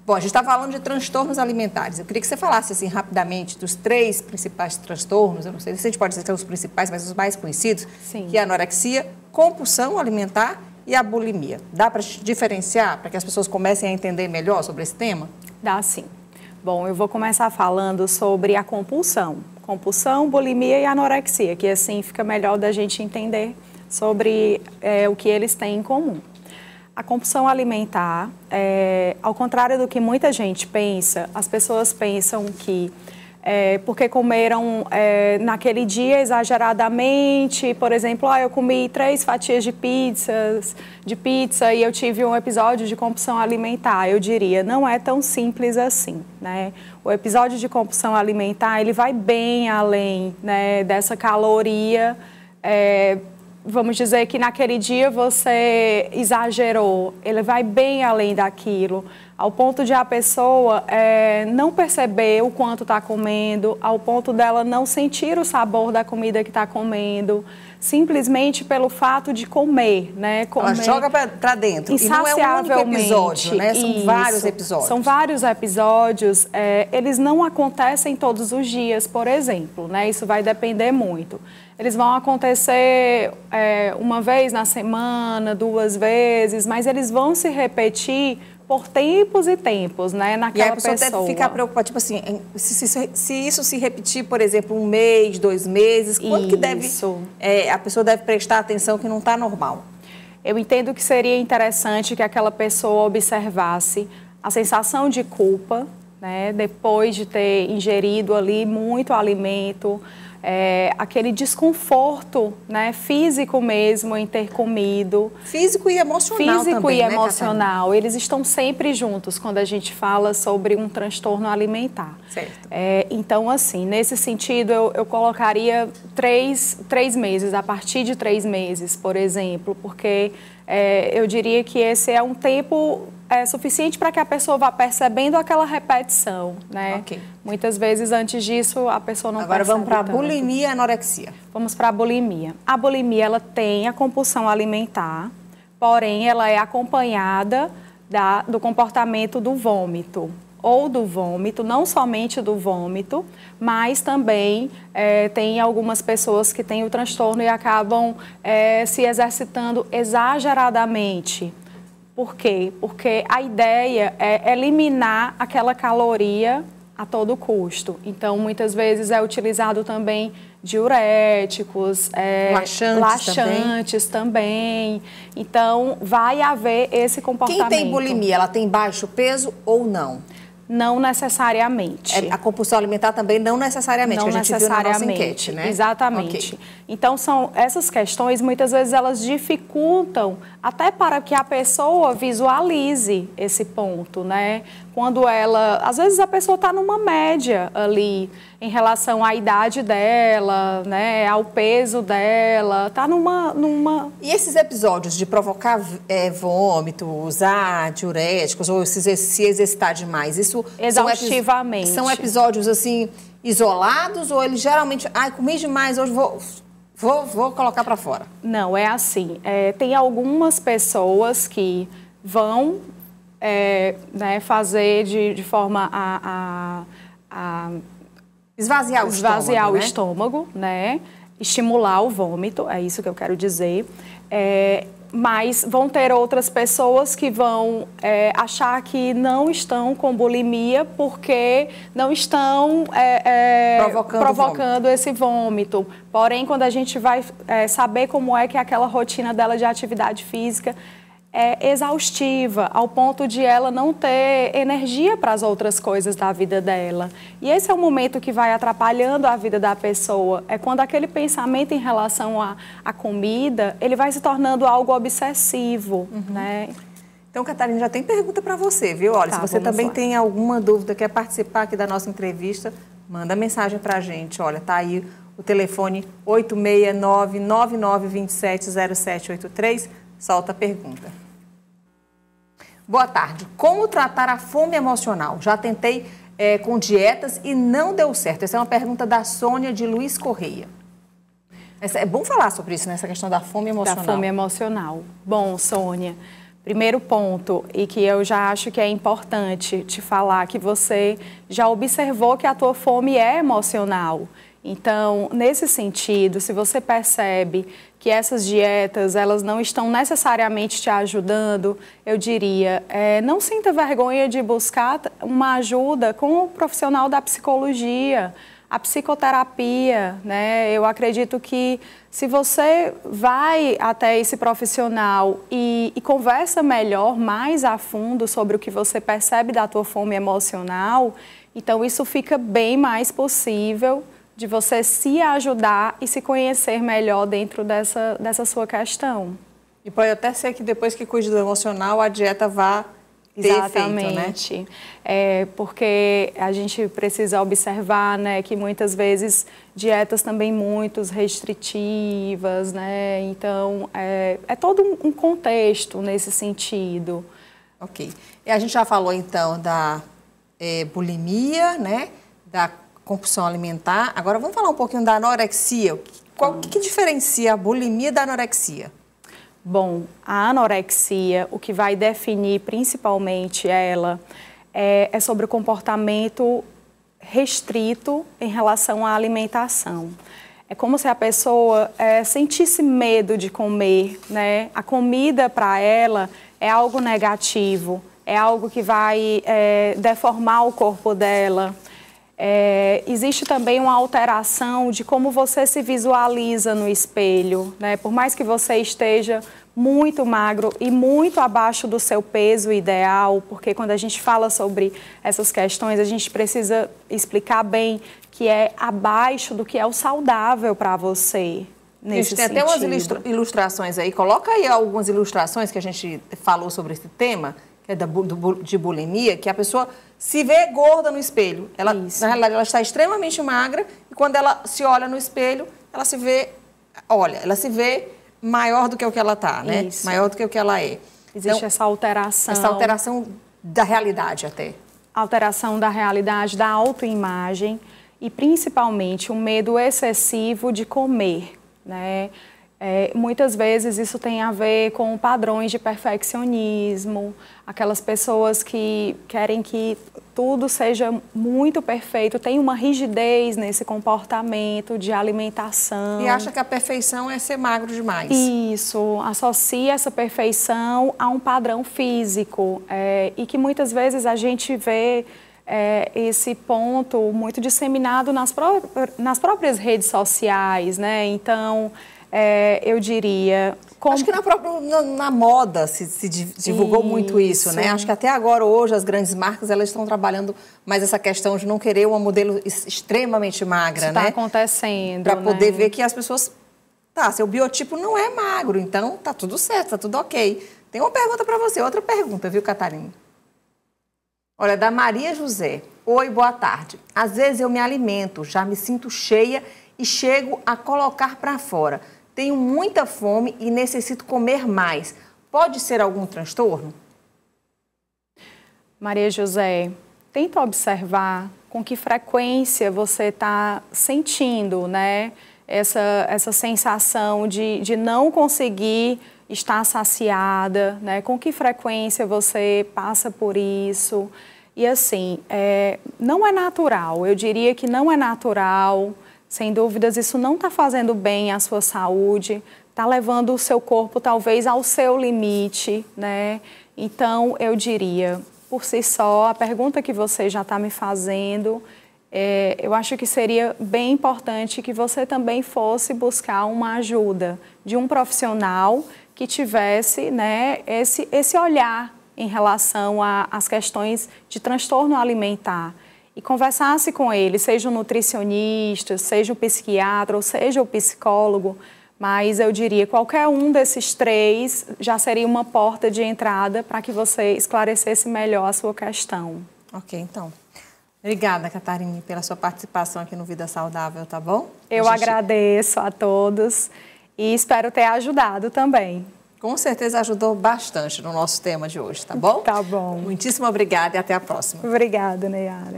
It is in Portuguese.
Bom, a gente está falando de transtornos alimentares. Eu queria que você falasse, assim, rapidamente dos 3 principais transtornos. Eu não sei se a gente pode dizer que são os principais, mas os mais conhecidos. Sim. Que é a anorexia, compulsão alimentar e a bulimia. Dá para diferenciar, para que as pessoas comecem a entender melhor sobre esse tema? Dá sim. Bom, eu vou começar falando sobre a compulsão. Compulsão, bulimia e anorexia, que assim fica melhor da gente entender sobre o que eles têm em comum. A compulsão alimentar, ao contrário do que muita gente pensa, as pessoas pensam que porque comeram naquele dia exageradamente, por exemplo, eu comi 3 fatias de pizza e eu tive um episódio de compulsão alimentar. Eu diria, não é tão simples assim, né? O episódio de compulsão alimentar, ele vai bem além, né, dessa caloria. Vamos dizer que naquele dia você exagerou, ele vai bem além daquilo, ao ponto de a pessoa não perceber o quanto está comendo, ao ponto dela não sentir o sabor da comida que está comendo, simplesmente pelo fato de comer, né? Ela joga para dentro, e não é um único episódio, né? São vários episódios. São vários episódios, eles não acontecem todos os dias, por exemplo, né? Isso vai depender muito. Eles vão acontecer uma vez na semana, 2 vezes, mas eles vão se repetir por tempos e tempos, né, naquela pessoa. E a pessoa deve ficar preocupada, tipo assim, se isso se repetir, por exemplo, 1 mês, 2 meses, quando que deve, a pessoa deve prestar atenção que não está normal? Eu entendo que seria interessante que aquela pessoa observasse a sensação de culpa, né, depois de ter ingerido ali muito alimento, aquele desconforto, né, físico mesmo em ter comido. Físico e emocional também, e emocional. Catarina? Eles estão sempre juntos quando a gente fala sobre um transtorno alimentar. Certo. Então, assim, nesse sentido, eu colocaria 3 meses, a partir de 3 meses, por exemplo, porque eu diria que esse é um tempo suficiente para que a pessoa vá percebendo aquela repetição, né? Okay. Muitas vezes, antes disso, a pessoa não percebe. Agora vamos para a bulimia e anorexia. Vamos para a bulimia. A bulimia, ela tem a compulsão alimentar, porém, ela é acompanhada do comportamento do vômito, ou do vômito, não somente do vômito, mas também tem algumas pessoas que têm o transtorno e acabam se exercitando exageradamente. Por quê? Porque a ideia é eliminar aquela caloria a todo custo. Então, muitas vezes é utilizado também diuréticos, laxantes também. Então, vai haver esse comportamento. Quem tem bulimia, ela tem baixo peso ou não? Não necessariamente. A compulsão alimentar também não necessariamente, não que a gente viu na nossa enquete, né? Exatamente. Okay. Então, são essas questões, muitas vezes, elas dificultam até para que a pessoa visualize esse ponto, né? Quando às vezes a pessoa está numa média ali, em relação à idade dela, né? Ao peso dela, está numa... E esses episódios de provocar vômito, usar diuréticos ou se exercitar demais, isso... Exaustivamente. São episódios, assim, isolados ou eles geralmente... comi demais, hoje vou colocar para fora? Não, é assim. Tem algumas pessoas que vão né, fazer de forma a esvaziar o estômago, né? Estimular o vômito, é isso que eu quero dizer. Mas vão ter outras pessoas que vão achar que não estão com bulimia porque não estão provocando esse vômito. Porém, quando a gente vai saber como é que aquela rotina dela de atividade física é exaustiva, ao ponto de ela não ter energia para as outras coisas da vida dela. E esse é o momento que vai atrapalhando a vida da pessoa. É quando aquele pensamento em relação à comida, ele vai se tornando algo obsessivo, né? Então, Catarina, já tem pergunta para você, viu? Olha, se você também tem alguma dúvida, quer participar aqui da nossa entrevista, manda mensagem para a gente. Olha, tá aí o telefone 869-9927-0783. Solta a pergunta. Boa tarde. Como tratar a fome emocional? Já tentei com dietas e não deu certo. Essa é uma pergunta da Sônia de Luiz Correia. É bom falar sobre isso, né? Essa questão da fome emocional. Da fome emocional. Bom, Sônia, Primeiro ponto, e que eu já acho que é importante te falar, que você já observou que a tua fome é emocional. Então, nesse sentido, se você percebe que essas dietas, elas não estão necessariamente te ajudando, eu diria, não sinta vergonha de buscar uma ajuda com o profissional da psicologia, a psicoterapia, né? Eu acredito que se você vai até esse profissional e conversa melhor, mais a fundo sobre o que você percebe da tua fome emocional, então isso fica bem mais possível de você se ajudar e se conhecer melhor dentro dessa sua questão. E pode até ser que depois que cuide do emocional, a dieta vá ter Exatamente. Efeito, né? Porque a gente precisa observar, né, que muitas vezes dietas também muito restritivas, né? Então, é todo um contexto nesse sentido. Ok. E a gente já falou, então, da bulimia, né? Da compulsão alimentar. Agora vamos falar um pouquinho da anorexia. O que diferencia a bulimia da anorexia? Bom, a anorexia, o que vai definir principalmente ela é sobre o comportamento restrito em relação à alimentação. É como se a pessoa sentisse medo de comer, né? A comida para ela é algo negativo, é algo que vai deformar o corpo dela. Existe também uma alteração de como você se visualiza no espelho, né? Por mais que você esteja muito magro e muito abaixo do seu peso ideal, porque quando a gente fala sobre essas questões, a gente precisa explicar bem que é abaixo do que é o saudável para você. Nesse tem até umas ilustrações aí, coloca aí algumas ilustrações que a gente falou sobre esse tema, que é de bulimia, que a pessoa se vê gorda no espelho. Ela, na realidade, ela está extremamente magra e quando ela se olha no espelho, ela se vê, ela se vê maior do que o que ela está, né? Isso. Maior do que o que ela é. Existe então, essa alteração. Essa alteração da realidade até. Alteração da realidade, da autoimagem e principalmente o medo excessivo de comer, né? Muitas vezes isso tem a ver com padrões de perfeccionismo, aquelas pessoas que querem que tudo seja muito perfeito, tem uma rigidez nesse comportamento de alimentação. E acha que a perfeição é ser magro demais. Isso, associa essa perfeição a um padrão físico e que muitas vezes a gente vê esse ponto muito disseminado nas próprias redes sociais, né? Então, eu diria... Acho que na moda se divulgou muito isso, né? Acho que até agora, hoje, as grandes marcas, elas estão trabalhando mais essa questão de não querer uma modelo extremamente magra, isso né? Está acontecendo, para poder ver que as pessoas... seu biotipo não é magro, então tá tudo certo, tá tudo ok. Tem uma pergunta para você, outra pergunta, viu, Catarina? Olha, da Maria José. Oi, boa tarde. Às vezes eu me alimento, já me sinto cheia e chego a colocar para fora. Tenho muita fome e necessito comer mais. Pode ser algum transtorno? Maria José, tenta observar com que frequência você está sentindo, né? Essa sensação de não conseguir estar saciada, né? Com que frequência você passa por isso? E assim, não é natural, eu diria que não é natural. Sem dúvidas, isso não está fazendo bem à sua saúde, está levando o seu corpo talvez ao seu limite, né? Então, eu diria, por si só, a pergunta que você já está me fazendo, eu acho que seria bem importante que você também fosse buscar uma ajuda de um profissional que tivesse, né, esse olhar em relação às questões de transtorno alimentar. E conversasse com ele, seja um nutricionista, seja um psiquiatra ou seja o psicólogo, mas eu diria qualquer um desses três já seria uma porta de entrada para que você esclarecesse melhor a sua questão. Ok, então. Obrigada, Catarina, pela sua participação aqui no Vida Saudável, tá bom? Eu agradeço a todos e espero ter ajudado também. Com certeza ajudou bastante no nosso tema de hoje, tá bom? Tá bom. Muitíssimo obrigada e até a próxima. Obrigada, Neyara.